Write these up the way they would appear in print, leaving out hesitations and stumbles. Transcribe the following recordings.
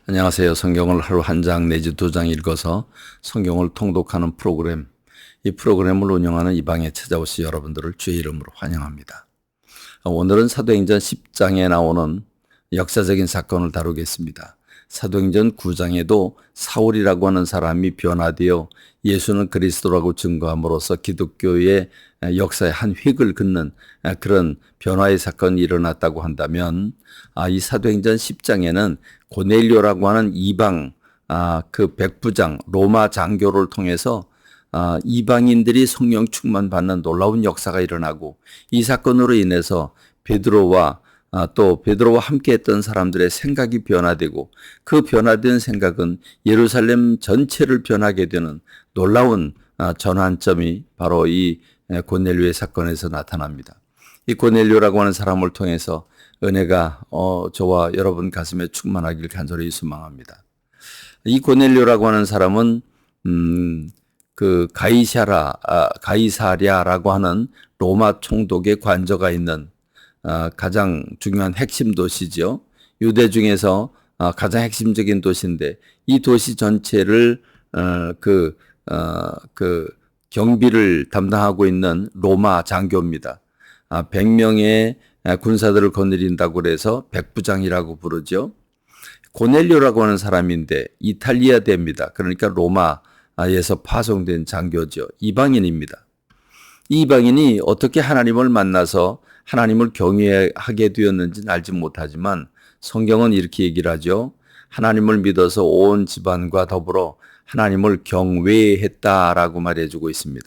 안녕하세요. 성경을 하루 한 장 내지 두 장 읽어서 성경을 통독하는 프로그램, 이 프로그램을 운영하는 이방에 찾아오신 여러분들을 주의 이름으로 환영합니다. 오늘은 사도행전 10장에 나오는 역사적인 사건을 다루겠습니다. 사도행전 9장에도 사울이라고 하는 사람이 변화되어 예수는 그리스도라고 증거함으로써 기독교의 역사의 한 획을 긋는 그런 변화의 사건이 일어났다고 한다면, 이 사도행전 10장에는 고넬료라고 하는 이방 그 백부장 로마 장교를 통해서 이방인들이 성령 충만 받는 놀라운 역사가 일어나고, 이 사건으로 인해서 베드로와 또 베드로와 함께 했던 사람들의 생각이 변화되고, 그 변화된 생각은 예루살렘 전체를 변하게 되는 놀라운 전환점이 바로 이 고넬료의 사건에서 나타납니다. 이 고넬료라고 하는 사람을 통해서 은혜가 저와 여러분 가슴에 충만하길 간절히 소망합니다. 이 고넬료라고 하는 사람은 그 가이사랴라고 하는 로마 총독의 관저가 있는 가장 중요한 핵심 도시죠. 유대 중에서 가장 핵심적인 도시인데, 이 도시 전체를 경비를 담당하고 있는 로마 장교입니다. 100명의 군사들을 거느린다고 그래서 백부장이라고 부르죠. 고넬료라고 하는 사람인데 이탈리아대입니다. 그러니까 로마에서 파송된 장교죠. 이방인입니다. 이 이방인이 어떻게 하나님을 만나서 하나님을 경외하게 되었는지는 알지 못하지만, 성경은 이렇게 얘기를 하죠. 하나님을 믿어서 온 집안과 더불어 하나님을 경외했다라고 말해주고 있습니다.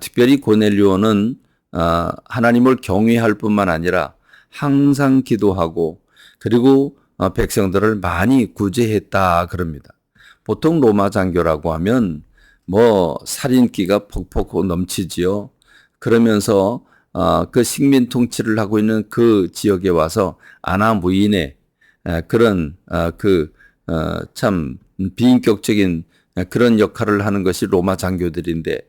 특별히 고넬료는 하나님을 경외할 뿐만 아니라 항상 기도하고, 그리고 백성들을 많이 구제했다 그럽니다. 보통 로마 장교라고 하면 살인기가 퍽퍽 넘치지요. 그러면서 그 식민 통치를 하고 있는 그 지역에 와서 아나무인의 그런 참 비인격적인 그런 역할을 하는 것이 로마 장교들인데,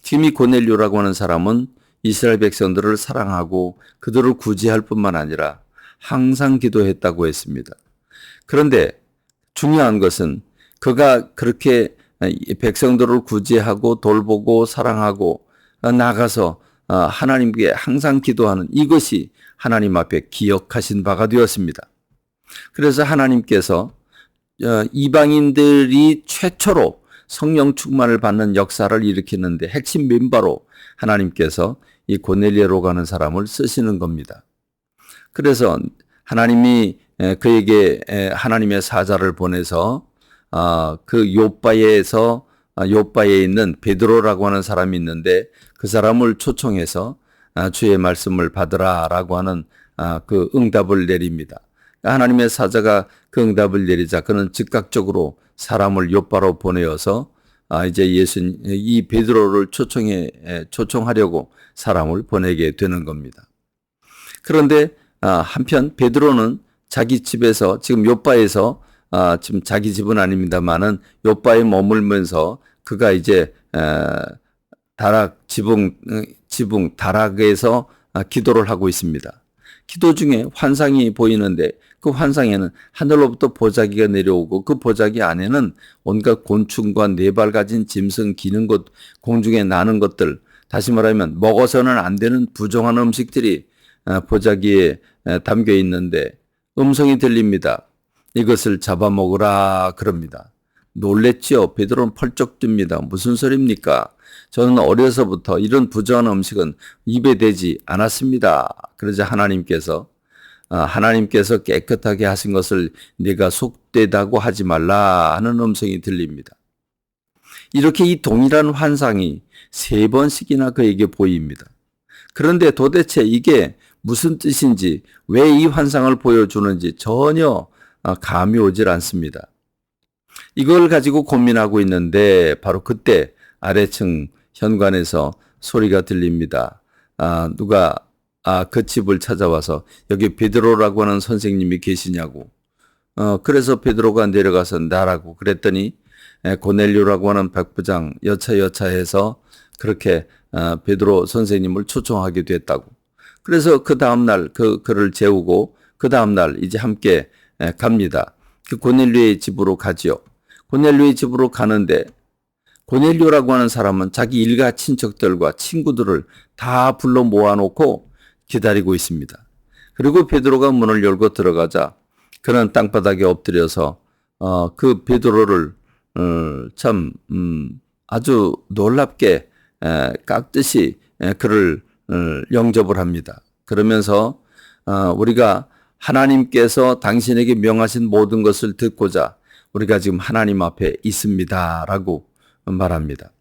지금 이 고넬료라고 하는 사람은 이스라엘 백성들을 사랑하고 그들을 구제할 뿐만 아니라 항상 기도했다고 했습니다. 그런데 중요한 것은 그가 그렇게 백성들을 구제하고 돌보고 사랑하고 나가서 하나님께 항상 기도하는 이것이 하나님 앞에 기억하신 바가 되었습니다. 그래서 하나님께서 이방인들이 최초로 성령 충만을 받는 역사를 일으키는데 핵심 멤버로 하나님께서 이 고넬료라고 하는 사람을 쓰시는 겁니다. 그래서 하나님이 그에게 하나님의 사자를 보내서 그 요바에 있는 베드로라고 하는 사람이 있는데, 그 사람을 초청해서 주의 말씀을 받으라라고 하는 그 응답을 내립니다. 하나님의 사자가 그 응답을 내리자 그는 즉각적으로 사람을 요바로 보내어서 이제 이 베드로를 초청하려고 사람을 보내게 되는 겁니다. 그런데 한편 베드로는 자기 집에서, 지금 요바에서 지금 자기 집은 아닙니다만은 요바에 머물면서 그가 이제 지붕 다락에서 기도를 하고 있습니다. 기도 중에 환상이 보이는데, 그 환상에는 하늘로부터 보자기가 내려오고, 그 보자기 안에는 온갖 곤충과 네 발 가진 짐승 기는 것, 공중에 나는 것들, 다시 말하면 먹어서는 안 되는 부정한 음식들이 보자기에 담겨 있는데 음성이 들립니다. 이것을 잡아먹으라 그럽니다. 놀랬죠. 베드로는 펄쩍 뜹니다. 무슨 소리입니까? 저는 어려서부터 이런 부정한 음식은 입에 대지 않았습니다. 그러자 하나님께서 깨끗하게 하신 것을 네가 속되다고 하지 말라 하는 음성이 들립니다. 이렇게 이 동일한 환상이 3번씩이나 그에게 보입니다. 그런데 도대체 이게 무슨 뜻인지, 왜 이 환상을 보여주는지 전혀 감이 오질 않습니다. 이걸 가지고 고민하고 있는데 바로 그때 아래층 현관에서 소리가 들립니다. 누가 그 집을 찾아와서 여기 베드로라고 하는 선생님이 계시냐고. 그래서 베드로가 내려가서 나라고 그랬더니 고넬료라고 하는 백부장 여차여차해서 그렇게 베드로 선생님을 초청하게 됐다고. 그래서 그 다음날 그를 재우고 그 다음날 이제 함께 갑니다. 그 고넬료의 집으로 가지요. 고넬료의 집으로 가는데 고넬료라고 하는 사람은 자기 일가 친척들과 친구들을 다 불러 모아놓고 기다리고 있습니다. 그리고 베드로가 문을 열고 들어가자 그는 땅바닥에 엎드려서 그 베드로를 아주 놀랍게 깎듯이 그를 영접을 합니다. 그러면서 우리가 하나님께서 당신에게 명하신 모든 것을 듣고자 우리가 지금 하나님 앞에 있습니다라고 말합니다.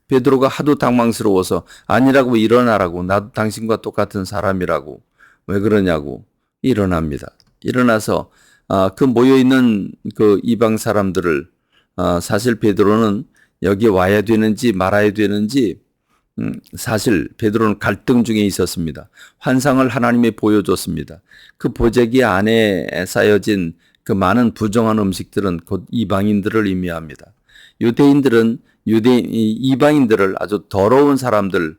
베드로가 하도 당황스러워서 아니라고 일어나라고 나도 당신과 똑같은 사람이라고 왜 그러냐고 일어납니다. 일어나서 그 모여있는 그 이방 사람들을 사실 베드로는 여기 와야 되는지 말아야 되는지 사실 베드로는 갈등 중에 있었습니다. 환상을 하나님이 보여줬습니다. 그 보재기 안에 쌓여진 그 많은 부정한 음식들은 곧 이방인들을 의미합니다. 이방인들을 아주 더러운 사람들,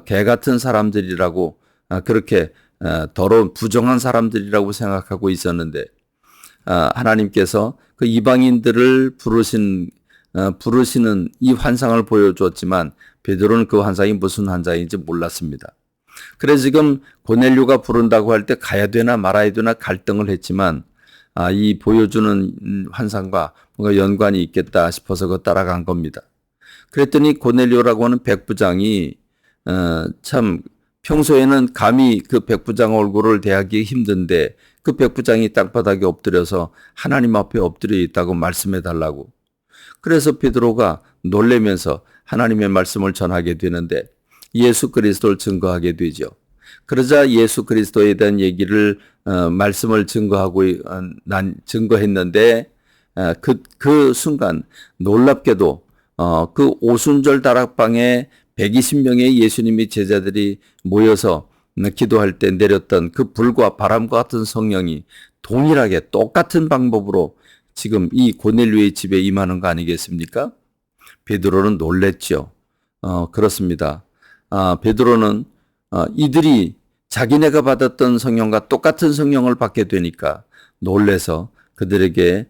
개 같은 사람들이라고 그렇게 더러운 부정한 사람들이라고 생각하고 있었는데 하나님께서 그 이방인들을 부르시는 이 환상을 보여주었지만 베드로는 그 환상이 무슨 환상인지 몰랐습니다. 그래서 지금 고넬료가 부른다고 할 때 가야 되나 말아야 되나 갈등을 했지만 이 보여주는 환상과 뭔가 연관이 있겠다 싶어서 그 따라간 겁니다. 그랬더니 고넬료라고 하는 백부장이 참 평소에는 감히 그 백부장 얼굴을 대하기 힘든데 그 백부장이 땅바닥에 엎드려서 하나님 앞에 엎드려 있다고 말씀해 달라고. 그래서 베드로가 놀라면서 하나님의 말씀을 전하게 되는데 예수 그리스도를 증거하게 되죠. 그러자 예수 그리스도에 대한 얘기를 말씀을 증거했는데 그 순간 놀랍게도 그 오순절 다락방에 120명의 예수님의 제자들이 모여서 기도할 때 내렸던 그 불과 바람과 같은 성령이 동일하게 똑같은 방법으로 지금 이 고넬료의 집에 임하는 거 아니겠습니까? 베드로는 놀랬죠. 그렇습니다. 베드로는 이들이 자기네가 받았던 성령과 똑같은 성령을 받게 되니까 놀래서 그들에게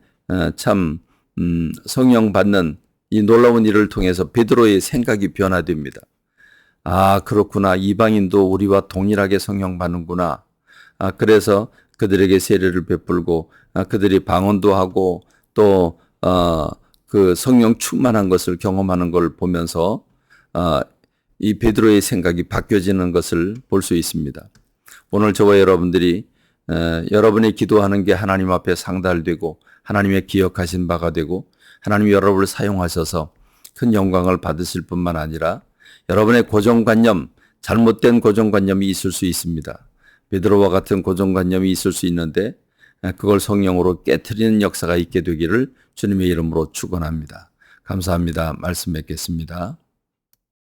성령 받는 이 놀라운 일을 통해서 베드로의 생각이 변화됩니다. 그렇구나. 이방인도 우리와 동일하게 성령 받는구나. 그래서 그들에게 세례를 베풀고 그들이 방언도 하고 또 그 성령 충만한 것을 경험하는 걸 보면서 이 베드로의 생각이 바뀌어지는 것을 볼 수 있습니다. 오늘 저와 여러분들이 여러분이 기도하는 게 하나님 앞에 상달되고 하나님의 기억하신 바가 되고 하나님이 여러분을 사용하셔서 큰 영광을 받으실 뿐만 아니라 여러분의 고정관념, 잘못된 고정관념이 있을 수 있습니다. 베드로와 같은 고정관념이 있을 수 있는데 그걸 성령으로 깨트리는 역사가 있게 되기를 주님의 이름으로 축원합니다. 감사합니다. 말씀 맺겠습니다.